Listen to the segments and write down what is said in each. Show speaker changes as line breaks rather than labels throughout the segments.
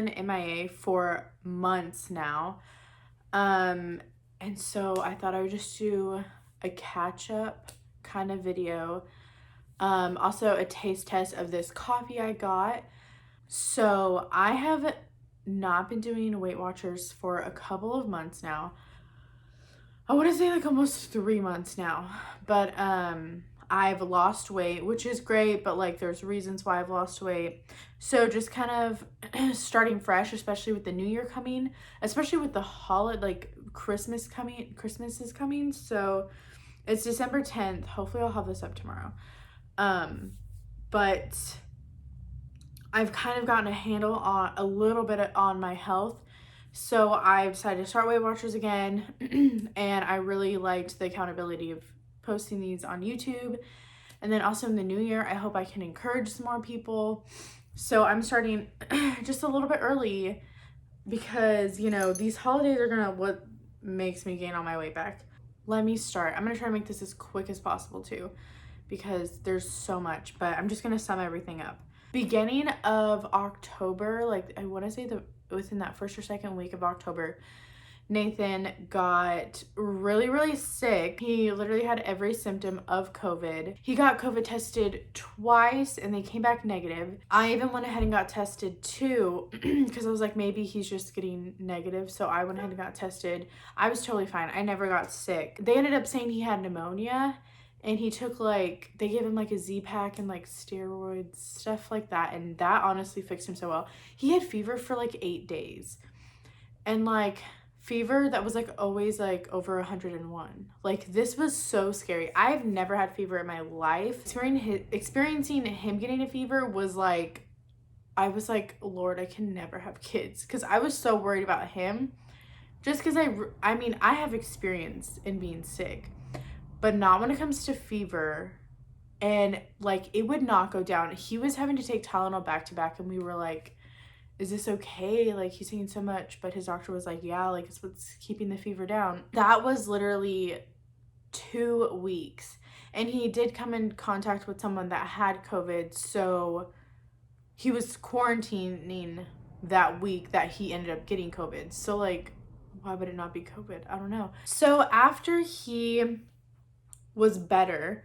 been MIA for months now. And so I thought I would just do a catch up kind of video. Also a taste test of this coffee I got. So I have not been doing Weight Watchers for a couple of months now. I want to say like almost 3 months now, but I've lost weight, which is great, but like there's reasons why I've lost weight. So just kind of starting fresh, especially with the new year coming, especially with the holiday, like Christmas is coming. So it's December 10th. Hopefully I'll have this up tomorrow. But I've kind of gotten a handle on a little bit on my health. So I decided to start Weight Watchers again, and I really liked the accountability of posting these on YouTube. And then also in the new year, I hope I can encourage some more people. So I'm starting just a little bit early because, you know, these holidays are what makes me gain all my weight back. Let me start. I'm gonna try to make this as quick as possible too, because there's so much, but I'm just gonna sum everything up. Beginning of October, like I want to say within that first or second week of October, Nathan got really sick. He literally had every symptom of COVID. He got COVID tested twice and they came back negative. I even went ahead and got tested too because I was like, maybe he's just getting negative. So I went ahead and got tested. I was totally fine. I never got sick. They ended up saying he had pneumonia. And he took they gave him like a Z-Pack and like steroids, stuff like that. And that honestly fixed him so well. He had fever for like 8 days. And like fever that was like always like over 101. Like this was so scary. I've never had fever in my life. Experiencing him getting a fever was like, I was like, Lord, I can never have kids. Because I was so worried about him. Just because I mean, I have experience in being sick. But not when it comes to fever. And like it would not go down. He was having to take Tylenol back to back, and we were like, is this okay? Like he's taking so much. But his doctor was like, yeah, like it's what's keeping the fever down. That was literally 2 weeks. And he did come in contact with someone that had COVID. So he was quarantining that week that he ended up getting COVID. So like, why would it not be COVID? I don't know. So after he was better,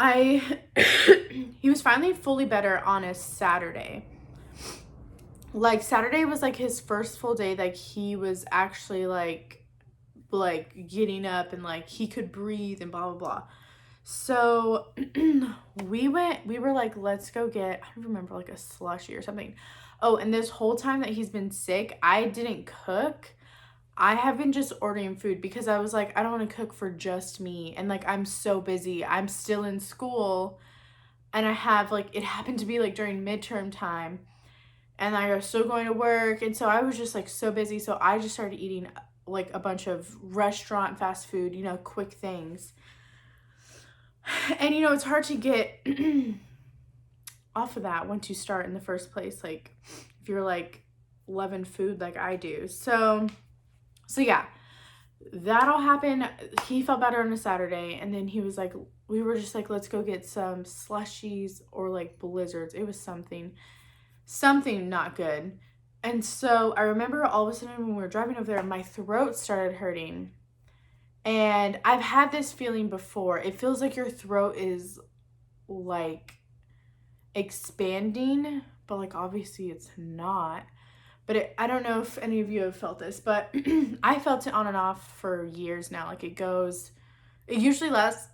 he was finally fully better on a Saturday. Like Saturday was like his first full day, like he was actually like getting up and like he could breathe and blah blah blah. So we were like, let's go get, I don't remember, like a slushie or something. Oh, and this whole time that he's been sick, I didn't cook. I have been just ordering food because I was like, I don't want to cook for just me. And like, I'm so busy. I'm still in school. And I have like, it happened to be like during midterm time. And I was still going to work. And so I was just like so busy. So I just started eating like a bunch of restaurant fast food, you know, quick things. And you know, it's hard to get off of that once you start in the first place. Like if you're like loving food like I do. So yeah, that all happened. He felt better on a Saturday, and then he was like, we were just like, let's go get some slushies or like blizzards. It was something not good. And so I remember all of a sudden when we were driving over there, my throat started hurting. And I've had this feeling before. It feels like your throat is like expanding, but like obviously it's not. But I don't know if any of you have felt this, but I felt it on and off for years now. Like it usually lasts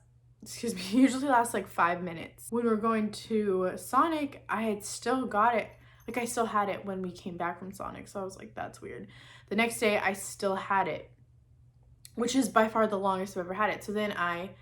like 5 minutes. When we were going to Sonic, I had still got it. Like I still had it when we came back from Sonic. So I was like, that's weird. The next day I still had it, which is by far the longest I've ever had it. So then I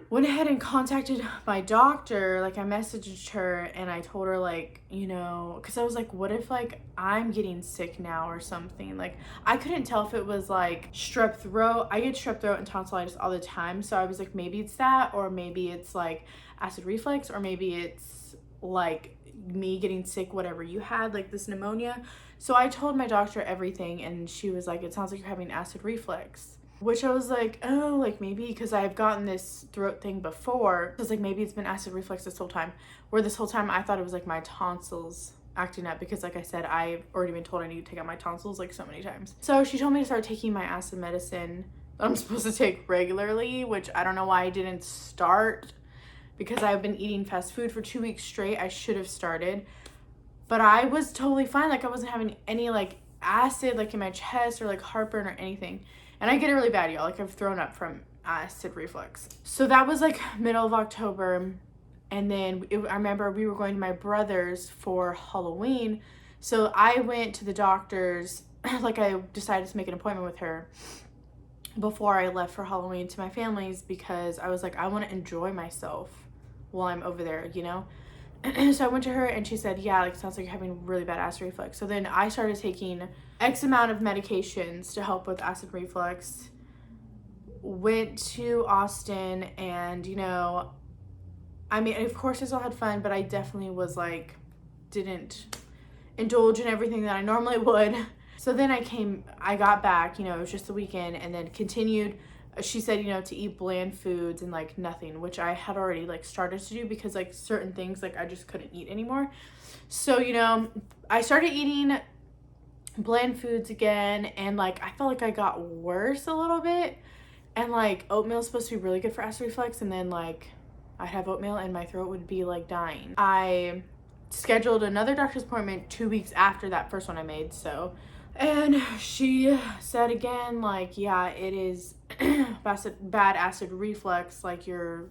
went ahead and contacted my doctor. Like I messaged her and I told her like, you know, because I was like, what if like I'm getting sick now or something? Like I couldn't tell if it was like strep throat. I get strep throat and tonsillitis all the time. So I was like, maybe it's that, or maybe it's like acid reflux, or maybe it's like me getting sick, whatever you had, like this pneumonia. So I told my doctor everything, and she was like, it sounds like you're having acid reflux. Which I was like, oh, like maybe because I've gotten this throat thing before. I was like, maybe it's been acid reflux this whole time. Where this whole time I thought it was like my tonsils acting up because, like I said, I've already been told I need to take out my tonsils like so many times. So she told me to start taking my acid medicine that I'm supposed to take regularly, which I don't know why I didn't start, because I've been eating fast food for 2 weeks straight. I should have started, but I was totally fine. Like I wasn't having any like acid like in my chest or like heartburn or anything. And I get it really bad, y'all. Like I've thrown up from acid reflux. So that was like middle of October. And then I remember we were going to my brother's for Halloween. So I went to the doctor's, like I decided to make an appointment with her before I left for Halloween to my family's, because I was like, I want to enjoy myself while I'm over there, you know? So I went to her and she said, yeah, like sounds like you're having really bad acid reflux. So then I started taking X amount of medications to help with acid reflux. Went to Austin and, you know, I mean, of course I still had fun, but I definitely was like, didn't indulge in everything that I normally would. So then I got back, you know, it was just the weekend, and then continued. She said, you know, to eat bland foods and like nothing, which I had already like started to do because like certain things like I just couldn't eat anymore. So, you know, I started eating bland foods again, and like I felt like I got worse a little bit. And like oatmeal is supposed to be really good for acid reflux, and then like I'd have oatmeal and my throat would be like dying. I scheduled another doctor's appointment 2 weeks after that first one I made, so. And she said again, like, yeah, it is bad acid reflux, like you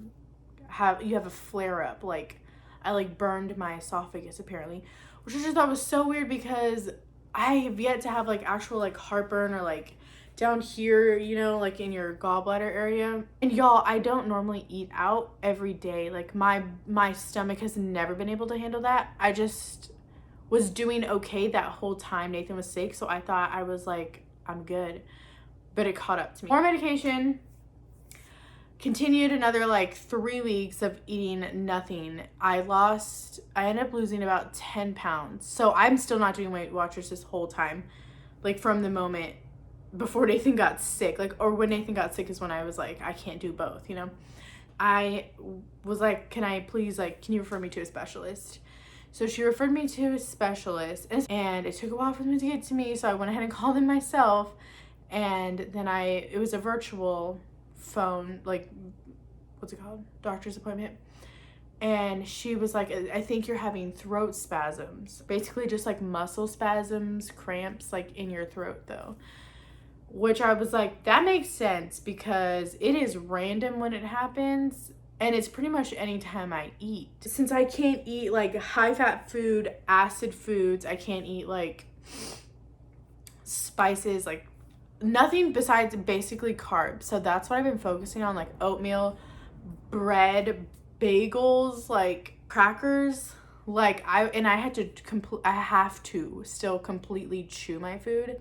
have a flare up. Like I like burned my esophagus apparently, which I just thought was so weird because I have yet to have like actual like heartburn or like down here, you know, like in your gallbladder area. And y'all, I don't normally eat out every day. Like my stomach has never been able to handle that. I just was doing okay that whole time Nathan was sick, so I thought I was like, I'm good. But it caught up to me. More medication. Continued another like 3 weeks of eating nothing. I ended up losing about 10 pounds. So I'm still not doing Weight Watchers this whole time. Like from the moment before Nathan got sick, like, or when Nathan got sick is when I was like, I can't do both, you know? I was like, can you refer me to a specialist? So she referred me to a specialist, and it took a while for them to get to me, so I went ahead and called them myself. And then it was a virtual phone, like, what's it called? Doctor's appointment. And she was like, I think you're having throat spasms. Basically just like muscle spasms, cramps, like in your throat though. Which I was like, that makes sense because it is random when it happens. And it's pretty much anytime I eat. Since I can't eat like high fat food, acid foods, I can't eat like spices, like nothing besides basically carbs. So that's what I've been focusing on, like oatmeal, bread, bagels, like crackers. Like I have to still completely chew my food.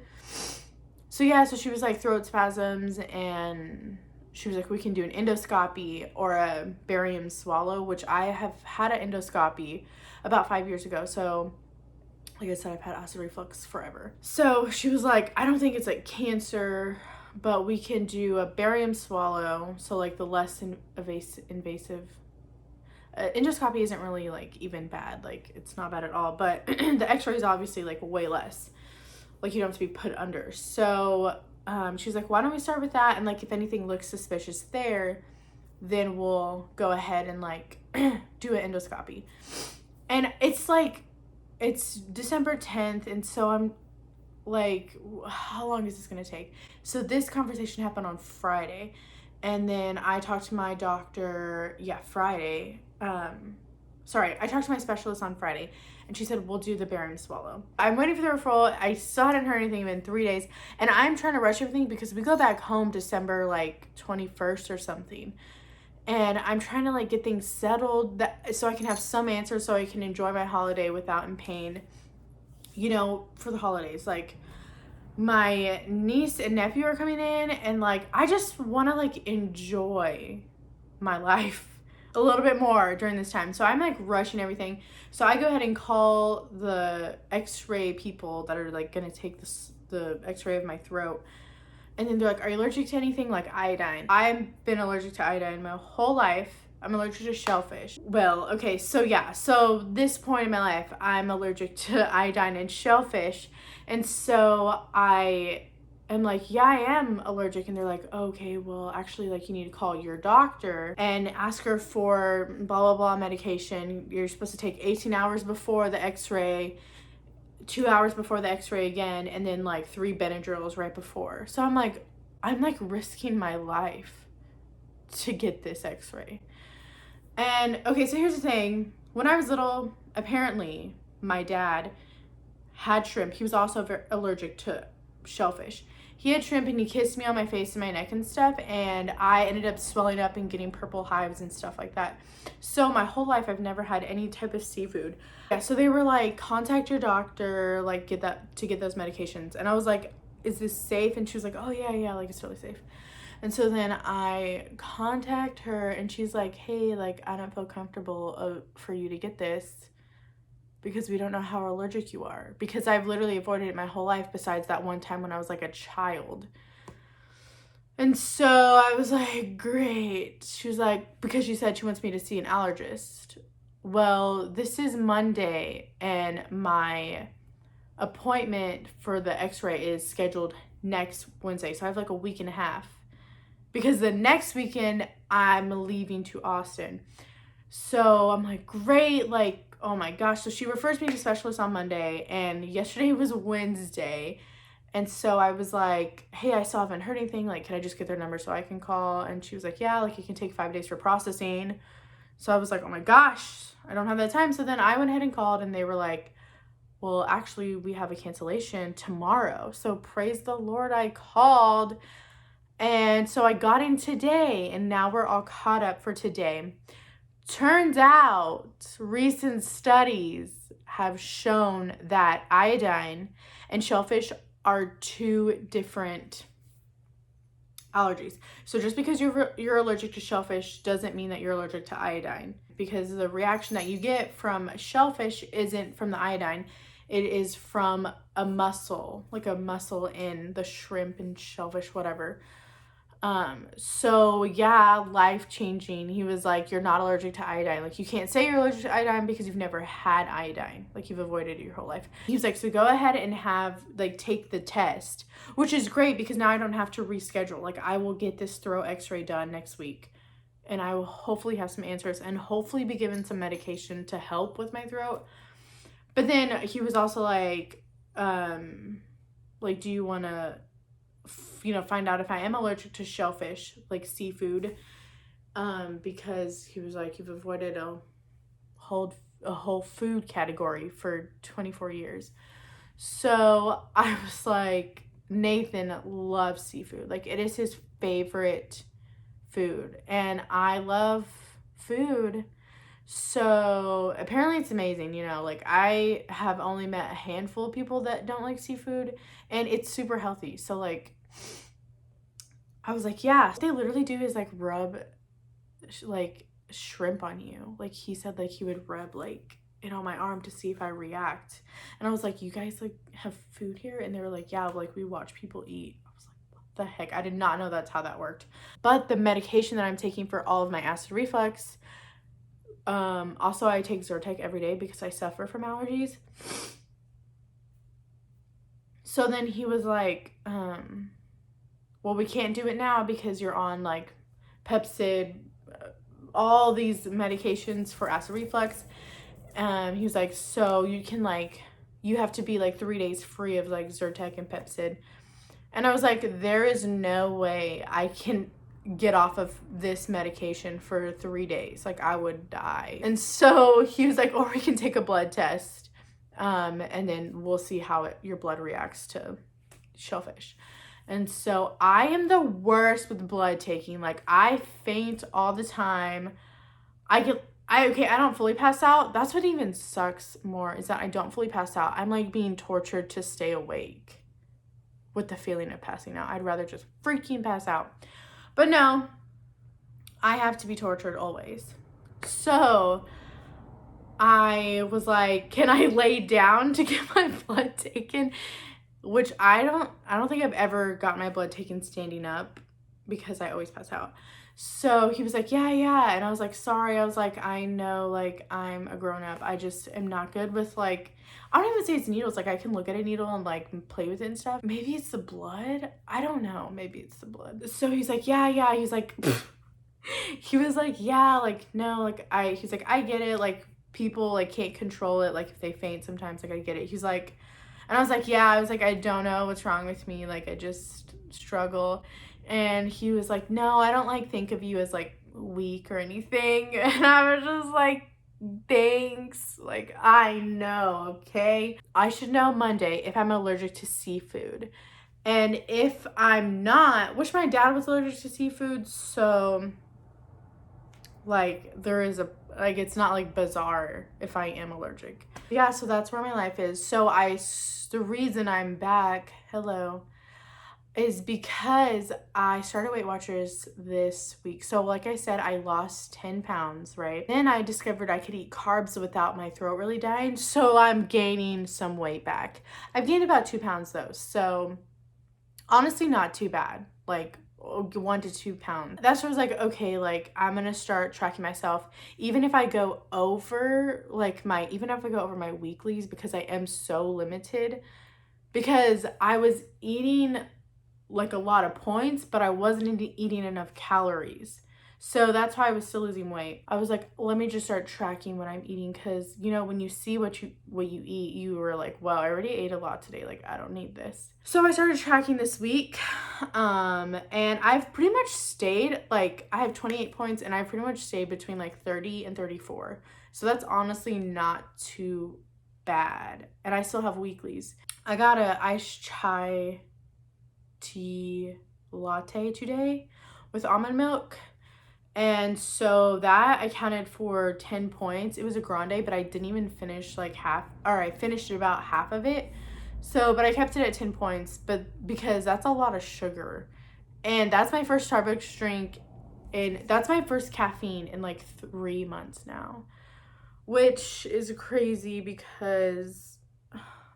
So yeah, so she was like throat spasms, and she was like, we can do an endoscopy or a barium swallow, which I have had an endoscopy about 5 years ago. So like I said, I've had acid reflux forever. So she was like, I don't think it's like cancer, but we can do a barium swallow. So like the less invasive. Endoscopy isn't really like even bad. Like it's not bad at all, but the x-ray is obviously like way less. Like you don't have to be put under. So she was like, why don't we start with that? And like, if anything looks suspicious there, then we'll go ahead and like do an endoscopy. And it's like, it's December 10th. And so I'm like, how long is this going to take? So this conversation happened on Friday. And then I talked to my doctor, Friday. I talked to my specialist on Friday, and she said, we'll do the barium swallow. I'm waiting for the referral. I still hadn't heard anything in 3 days, and I'm trying to rush everything because we go back home December like 21st or something. And I'm trying to like get things settled so I can have some answers so I can enjoy my holiday without in pain, you know, for the holidays. Like my niece and nephew are coming in, and like I just want to like enjoy my life a little bit more during this time. So I'm like rushing everything. So I go ahead and call the x-ray people that are like gonna take the x-ray of my throat. And then they're like, are you allergic to anything? Like iodine. I've been allergic to iodine my whole life. I'm allergic to shellfish. Well, okay, so yeah, so this point in my life, I'm allergic to iodine and shellfish. And so I am like, yeah, I am allergic. And they're like, okay, well, actually, like, you need to call your doctor and ask her for blah, blah, blah medication. You're supposed to take 18 hours before the x-ray, 2 hours before the x-ray again, and then like 3 Benadryls right before. So I'm like risking my life to get this x-ray. And okay, so here's the thing. When I was little, apparently my dad had shrimp. He was also allergic to shellfish. He had shrimp and he kissed me on my face and my neck and stuff, and I ended up swelling up and getting purple hives and stuff like that. So my whole life I've never had any type of seafood. Yeah, so they were like, contact your doctor, like get those medications. And I was like, is this safe? And she was like, oh yeah, like it's totally safe. And so then I contact her and she's like, hey, like I don't feel comfortable for you to get this because we don't know how allergic you are. Because I've literally avoided it my whole life besides that one time when I was like a child. And so I was like, great. She was like, because she said she wants me to see an allergist. Well, this is Monday and my appointment for the x-ray is scheduled next Wednesday. So I have like a week and a half. Because the next weekend I'm leaving to Austin. So I'm like, great, like, oh my gosh. So she refers me to specialists on Monday, and yesterday was Wednesday. And so I was like, hey, I still haven't heard anything. Like, can I just get their number so I can call? And she was like, yeah, like it can take 5 days for processing. So I was like, oh my gosh, I don't have that time. So then I went ahead and called, and they were like, well, actually, we have a cancellation tomorrow. So praise the Lord, I called. And so I got in today, and now we're all caught up for today. Turns out recent studies have shown that iodine and shellfish are 2 different allergies. So just because you're allergic to shellfish doesn't mean that you're allergic to iodine, because the reaction that you get from shellfish isn't from the iodine. It is from a muscle, like a muscle in the shrimp and shellfish, whatever. So yeah, life-changing. He was like, you're not allergic to iodine. Like, you can't say you're allergic to iodine because you've never had iodine. Like, you've avoided it your whole life. He was like, so go ahead and take the test, which is great because now I don't have to reschedule. Like, I will get this throat x-ray done next week, and I will hopefully have some answers and hopefully be given some medication to help with my throat. But then he was also like, do you want to find out if I am allergic to shellfish, like seafood, because he was like, you've avoided a whole food category for 24 years. So I was like, Nathan loves seafood. Like, it is his favorite food, and I love food. So apparently it's amazing, like I have only met a handful of people that don't like seafood, and it's super healthy. So like, I was like, yeah, what they literally do is like rub like shrimp on you. Like, he said like he would rub like it on my arm to see if I react. And I was like, you guys like have food here? And they were like, yeah, like we watch people eat. I was like, what the heck? I did not know that's how that worked. But the medication that I'm taking for all of my acid reflux, also I take Zyrtec every day because I suffer from allergies. So then he was like, well, we can't do it now because you're on like Pepsid, all these medications for acid reflux. He was like, so you have to be like 3 days free of like Zyrtec and Pepsid. And I was like, there is no way I can get off of this medication for 3 days. Like, I would die. And so he was like, or we can take a blood test, and then we'll see how your blood reacts to shellfish. And so I am the worst with blood taking. Like, I faint all the time. I don't fully pass out. That's what even sucks more, is that I don't fully pass out. I'm like being tortured to stay awake with the feeling of passing out. I'd rather just freaking pass out. But no, I have to be tortured always. So I was like, can I lay down to get my blood taken? Which I don't think I've ever got my blood taken standing up because I always pass out. So he was like, yeah, yeah. And I was like, sorry. I was like, I know, like, I'm a grown up. I just am not good with, like, I don't even say it's needles. Like, I can look at a needle and, like, play with it and stuff. Maybe it's the blood. I don't know. Maybe it's the blood. So he's like, yeah, yeah. He's like, he was like, yeah, like, no, like, he's like, I get it. Like, people, like, can't control it. Like, if they faint sometimes, like, I get it. He's like, and I was like, yeah. I was like, I don't know what's wrong with me. Like, I just struggle. And he was like, no, I don't, like, think of you as, like, weak or anything. And I was just like, thanks. Like, I know, okay? I should know Monday if I'm allergic to seafood. And if I'm not, which my dad was allergic to seafood, so, like, there is a, like, it's not, like, bizarre if I am allergic. Yeah, so that's where my life is. So the reason I'm back, hello, is because I started Weight Watchers this week. So like I said, I lost 10 pounds, right? Then I discovered I could eat carbs without my throat really dying. So I'm gaining some weight back. I've gained about 2 pounds though. So honestly, not too bad. Like 1 to 2 pounds. That's why I was like, okay, like I'm gonna start tracking myself. Even if I go over even if I go over my weeklies, because I am so limited, because I was eating like a lot of points, but I wasn't eating enough calories. So that's why I was still losing weight. I was like, let me just start tracking what I'm eating, because you know, when you see what you eat, you were like, well, I already ate a lot today, like I don't need this. So I started tracking this week, and I've pretty much stayed, like I have 28 points and I've pretty much stayed between like 30 and 34. So that's honestly not too bad. And I still have weeklies. I got a iced chai tea latte today with almond milk, and so that accounted for 10 points. It was a grande, but I didn't even finish like half, or I finished about half of it. So but I kept it at 10 points, but because that's a lot of sugar, and that's my first Starbucks drink, and that's my first caffeine in like 3 months now, which is crazy because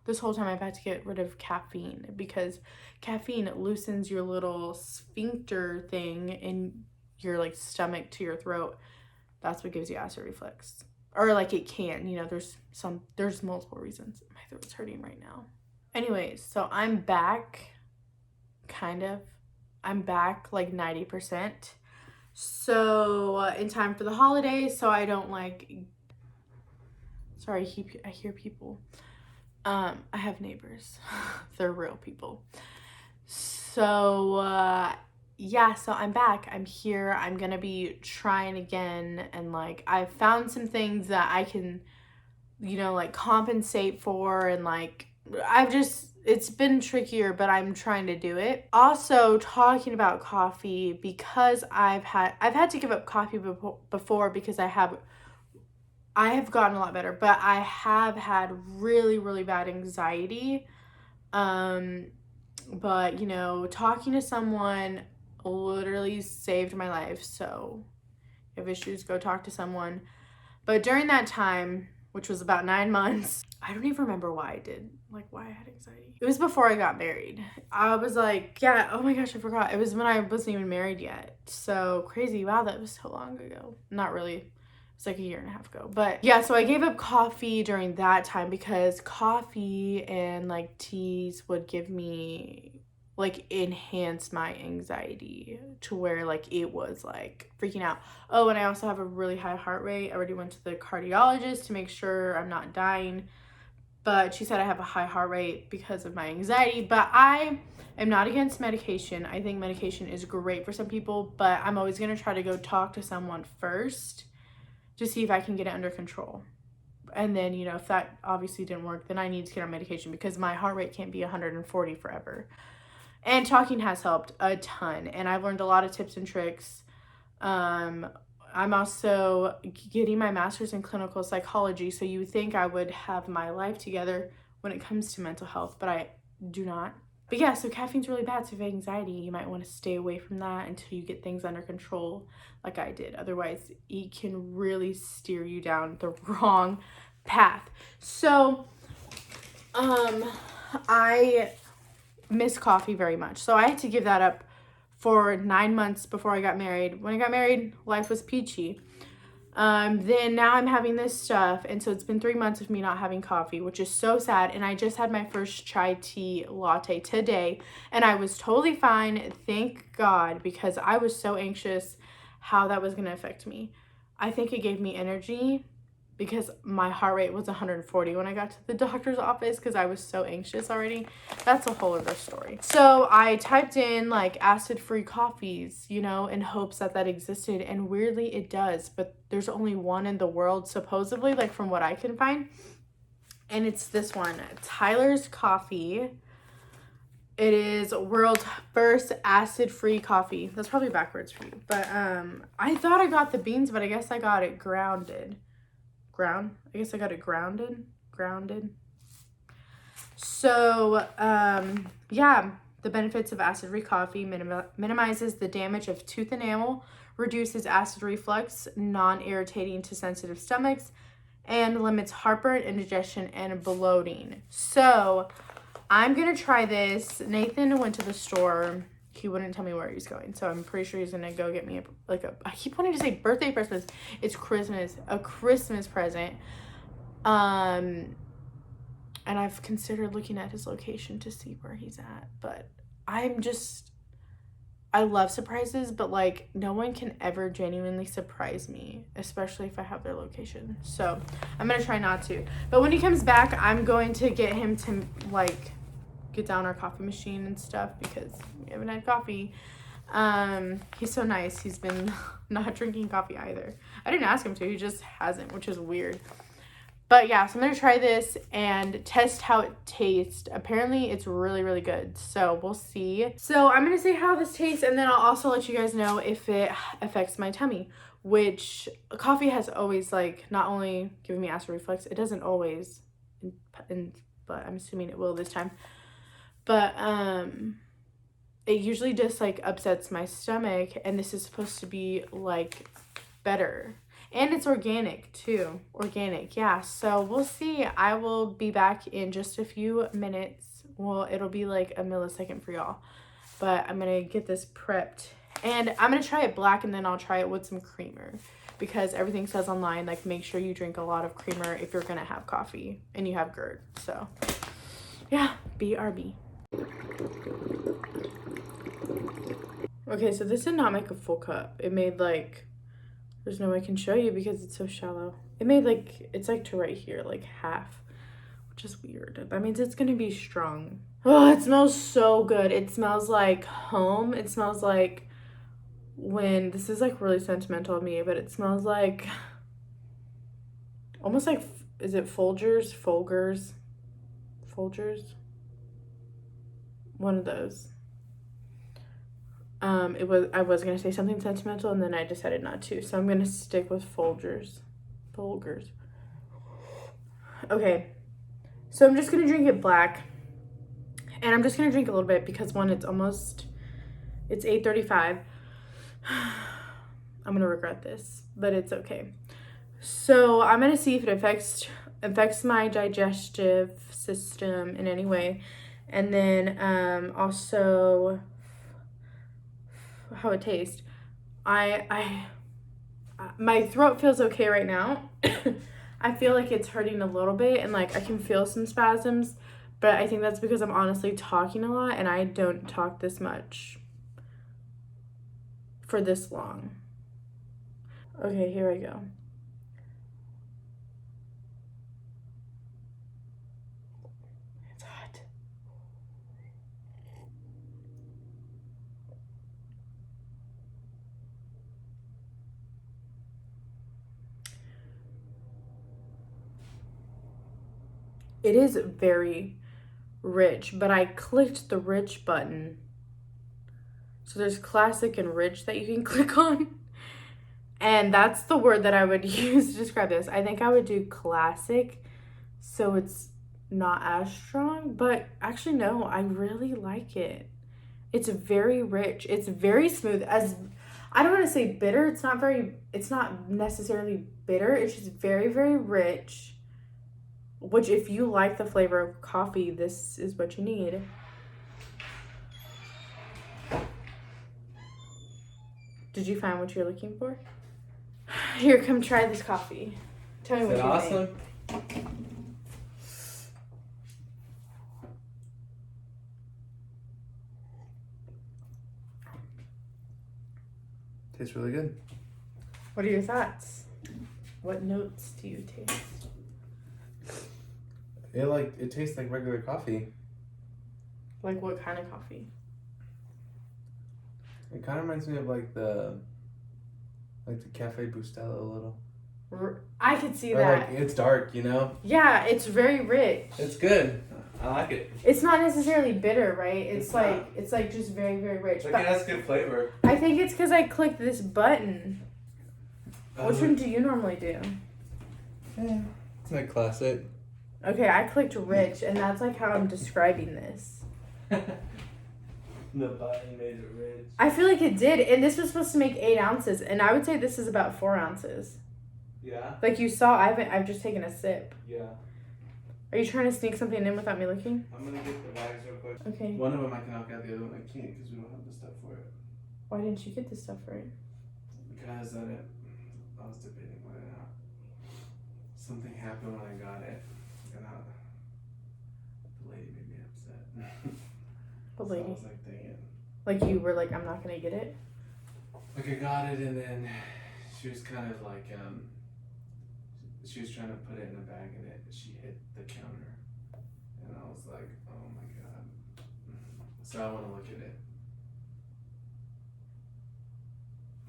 this whole time I've had to get rid of caffeine, because caffeine loosens your little sphincter thing in your like stomach to your throat. That's what gives you acid reflux. Or like it can, you know, there's multiple reasons. My throat's hurting right now. Anyways, so I'm back, kind of. I'm back like 90%. So in time for the holidays, so I don't like, sorry, I hear people. I have neighbors. They're real people. So, yeah, so I'm back. I'm here. I'm gonna be trying again. And, like, I've found some things that I can, you know, like, compensate for. And, like, it's been trickier, but I'm trying to do it. Also, talking about coffee, because I've had to give up coffee before, because I have gotten a lot better, but I have had really, really bad anxiety. But you know, talking to someone literally saved my life. So if you have issues, go talk to someone. But during that time, which was about 9 months, I don't even remember why I had anxiety. It was before I got married. I was like, yeah, oh my gosh, I forgot. It was when I wasn't even married yet. So crazy. Wow, that was so long ago. Not really. It's like a year and a half ago. But yeah, so I gave up coffee during that time, because coffee and like teas would give me, like, enhance my anxiety to where like it was like freaking out. Oh, and I also have a really high heart rate. I already went to the cardiologist to make sure I'm not dying, but she said I have a high heart rate because of my anxiety. But I am not against medication. I think medication is great for some people, but I'm always going to try to go talk to someone first to see if I can get it under control. And then, you know, if that obviously didn't work, then I need to get on medication, because my heart rate can't be 140 forever. And talking has helped a ton, and I've learned a lot of tips and tricks. I'm also getting my master's in clinical psychology, so you would think I would have my life together when it comes to mental health, but I do not. But yeah, so caffeine's really bad. So if you have anxiety, you might want to stay away from that until you get things under control, like I did. Otherwise, it can really steer you down the wrong path. So, I miss coffee very much. So I had to give that up for 9 months before I got married. When I got married, life was peachy. Then now I'm having this stuff, and so it's been 3 months of me not having coffee, which is so sad. And I just had my first chai tea latte today, and I was totally fine, thank God, because I was so anxious how that was going to affect me. I think it gave me energy because my heart rate was 140 when I got to the doctor's office because I was so anxious already. That's a whole other story. So I typed in like acid-free coffees, you know, in hopes that that existed, and weirdly it does, but there's only one in the world supposedly, like from what I can find, and it's this one, Tyler's Coffee. It is world's first acid-free coffee. That's probably backwards for you, but I thought I got the beans, but I guess I got it grounded. I guess I got it grounded. So, yeah, the benefits of acid-free coffee: minimizes the damage of tooth enamel, reduces acid reflux, non-irritating to sensitive stomachs, and limits heartburn, indigestion, and bloating. So, I'm going to try this. Nathan went to the store. He wouldn't tell me where he's going, so I'm pretty sure he's gonna go get me I keep wanting to say birthday present. It's Christmas, a Christmas present. And I've considered looking at his location to see where he's at, but I love surprises, but like no one can ever genuinely surprise me, especially if I have their location. So I'm gonna try not to. But when he comes back, I'm going to get him to like get down our coffee machine and stuff because we haven't had coffee. He's so nice. He's been not drinking coffee either. I didn't ask him to. He just hasn't, which is weird. But yeah, so I'm going to try this and test how it tastes. Apparently, it's really, really good. So we'll see. So I'm going to say how this tastes, and then I'll also let you guys know if it affects my tummy, which coffee has always, like, not only given me acid reflux, it doesn't always, but I'm assuming it will this time. But it usually just like upsets my stomach, and this is supposed to be like better, and it's organic too. Yeah, so we'll see. I will be back in just a few minutes. Well, it'll be like a millisecond for y'all, but I'm gonna get this prepped, and I'm gonna try it black, and then I'll try it with some creamer, because everything says online like make sure you drink a lot of creamer if you're gonna have coffee and you have GERD. So yeah, BRB. Okay, so this did not make a full cup. It made like, there's no way I can show you because it's so shallow. It made like, it's like to right here, like half, which is weird. That means it's gonna be strong. Oh, it smells so good. It smells like home. It smells like when, this is like really sentimental of me, but it smells like, almost like, is it Folgers? One of those. I was gonna say something sentimental, and then I decided not to, so I'm gonna stick with Folgers. Okay, so I'm just gonna drink it black, and I'm just gonna drink a little bit because one, it's 8:35. I'm gonna regret this, but it's okay. So I'm gonna see if it affects my digestive system in any way, and then also how it tastes. My throat feels okay right now. I feel like it's hurting a little bit, and like I can feel some spasms, but I think that's because I'm honestly talking a lot, and I don't talk this much for this long. Okay, here I go. It's hot. It is very rich, but I clicked the rich button. So there's classic and rich that you can click on. And that's the word that I would use to describe this. I think I would do classic, so it's not as strong, but actually no, I really like it. It's very rich. It's very smooth. As I don't want to say bitter. It's not necessarily bitter. It's just very, very rich, which if you like the flavor of coffee, this is what you need. Did you find what you're looking for? Here, come try this coffee. Tell me what you
awesome?
think.
Tastes really good.
What are your thoughts? What notes do you taste?
It tastes like regular coffee.
Like what kind of coffee?
It kind of reminds me of like the Cafe Bustelo a little.
I could see
Or
that.
like it's dark, you know?
Yeah, it's very rich.
It's good. I like it.
It's not necessarily bitter, right? It's like just very, very rich.
Like
but
it has good flavor.
I think it's because I clicked this button. Which one do you normally do?
It's like classic.
Okay, I clicked rich, and that's like how I'm describing this.
The button made it rich.
I feel like it did, and this was supposed to make 8 ounces, and I would say this is about 4 ounces.
Yeah?
Like you saw, I've just taken a sip.
Yeah.
Are you trying to sneak something in without me looking?
I'm gonna get the bags real quick.
Okay.
One of them I can knock out, the other one I can't because we don't have the stuff for it.
Why didn't you get this stuff for it?
Because I was debating whether or not something happened when I got it. And the lady made me upset.
What
So
lady?
I was like, dang it.
Like you were like, I'm not gonna get it?
Like I got it and then she was kind of like, she was trying to put it in a bag and she hit the counter. And I was like, oh my God. So I want to look at it.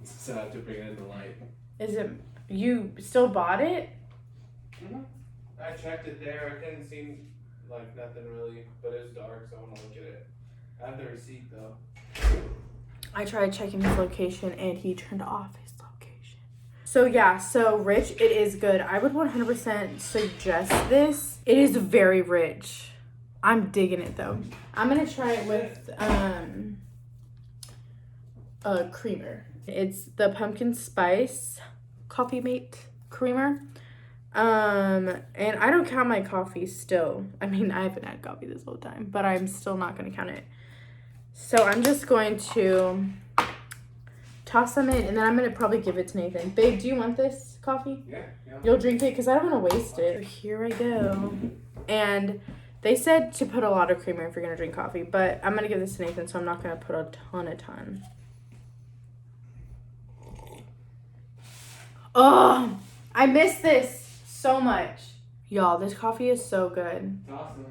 So I have to bring it in the light.
Is it, you still bought it?
Mm-hmm. I checked it there. I couldn't see like nothing really, but it was dark, so I want to look at it. I have the receipt though.
I tried checking his location and he turned off his location. So yeah, so rich, it is good. I would 100% suggest this. It is very rich. I'm digging it though. I'm gonna try it with a creamer. It's the pumpkin spice coffee mate creamer. And I don't count my coffee still. I mean, I haven't had coffee this whole time, but I'm still not gonna count it. So I'm just going to toss them in, and then I'm going to probably give it to Nathan. Babe, do you want this coffee?
Yeah.
You'll drink it? Because I don't want to waste it. Here I go. And they said to put a lot of creamer if you're going to drink coffee, but I'm going to give this to Nathan, so I'm not going to put a ton. Oh, I miss this so much. Y'all, this coffee is so good.
Awesome.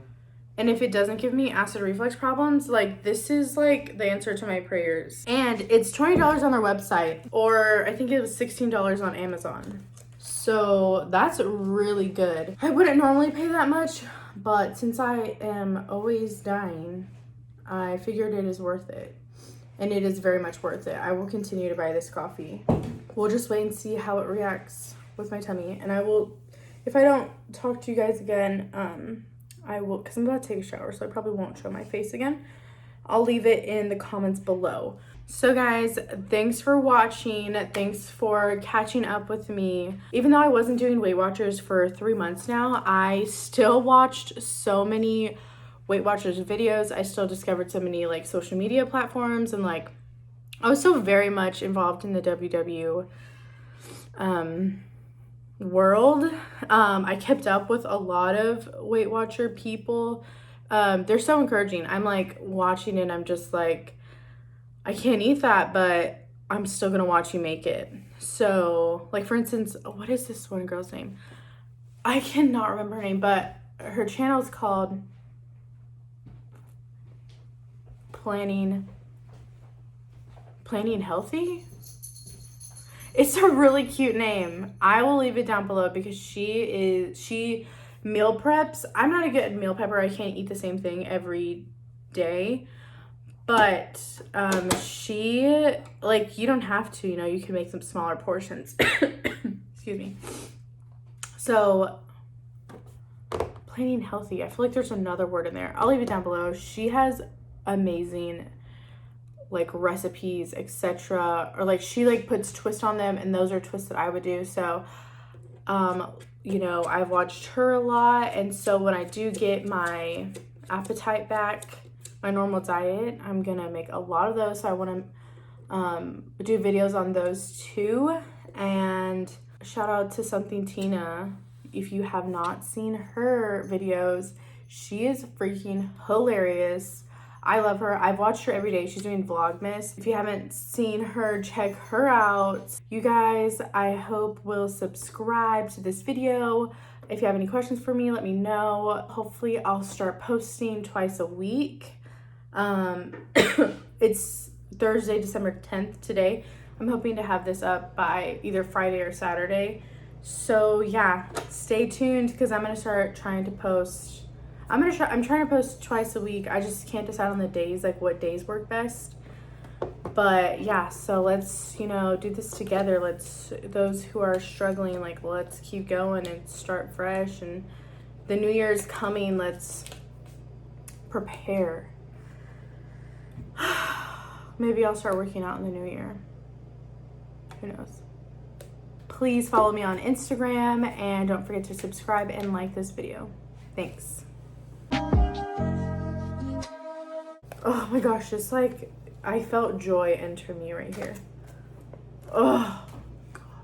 And if it doesn't give me acid reflux problems, like this is like the answer to my prayers. And it's $20 on their website, or I think it was $16 on Amazon. So that's really good. I wouldn't normally pay that much, but since I am always dying, I figured it is worth it. And it is very much worth it. I will continue to buy this coffee. We'll just wait and see how it reacts with my tummy. And I will, if I don't talk to you guys again, I will, because I'm about to take a shower, so I probably won't show my face again. I'll leave it in the comments below. So guys, thanks for watching. Thanks for catching up with me. Even though I wasn't doing Weight Watchers for 3 months now, I still watched so many Weight Watchers videos. I still discovered so many like social media platforms, and like I was so very much involved in the WW world. I kept up with a lot of Weight Watcher people. They're so encouraging. I'm like watching it, I'm just like, I can't eat that, but I'm still gonna watch you make it. So like, for instance, what is this one girl's name? I cannot remember her name, but her channel is called Planning Healthy. It's a really cute name. I will leave it down below because she meal preps. I'm not a good meal prepper. I can't eat the same thing every day. But she, like, you don't have to, you know, you can make some smaller portions. Excuse me. So, Planning Healthy. I feel like there's another word in there. I'll leave it down below. She has amazing like recipes, etc. Or like she like puts twists on them, and those are twists that I would do. So you know, I've watched her a lot, and so when I do get my appetite back, my normal diet, I'm gonna make a lot of those. So I want do videos on those too. And shout out to Something Tina. If you have not seen her videos, she is freaking hilarious. I love her. I've watched her every day. She's doing Vlogmas. If you haven't seen her, check her out. You guys, I hope will subscribe to this video. If you have any questions for me, let me know. Hopefully I'll start posting twice a week. It's Thursday, December 10th today. I'm hoping to have this up by either Friday or Saturday. So yeah, stay tuned because I'm gonna start trying to post. I'm trying to post twice a week. I just can't decide on the days, like what days work best. But yeah, so let's, you know, do this together. Those who are struggling, like, let's keep going and start fresh. And the new year is coming. Let's prepare. Maybe I'll start working out in the new year. Who knows? Please follow me on Instagram and don't forget to subscribe and like this video. Thanks. Oh my gosh, just like I felt joy enter me right here. Oh.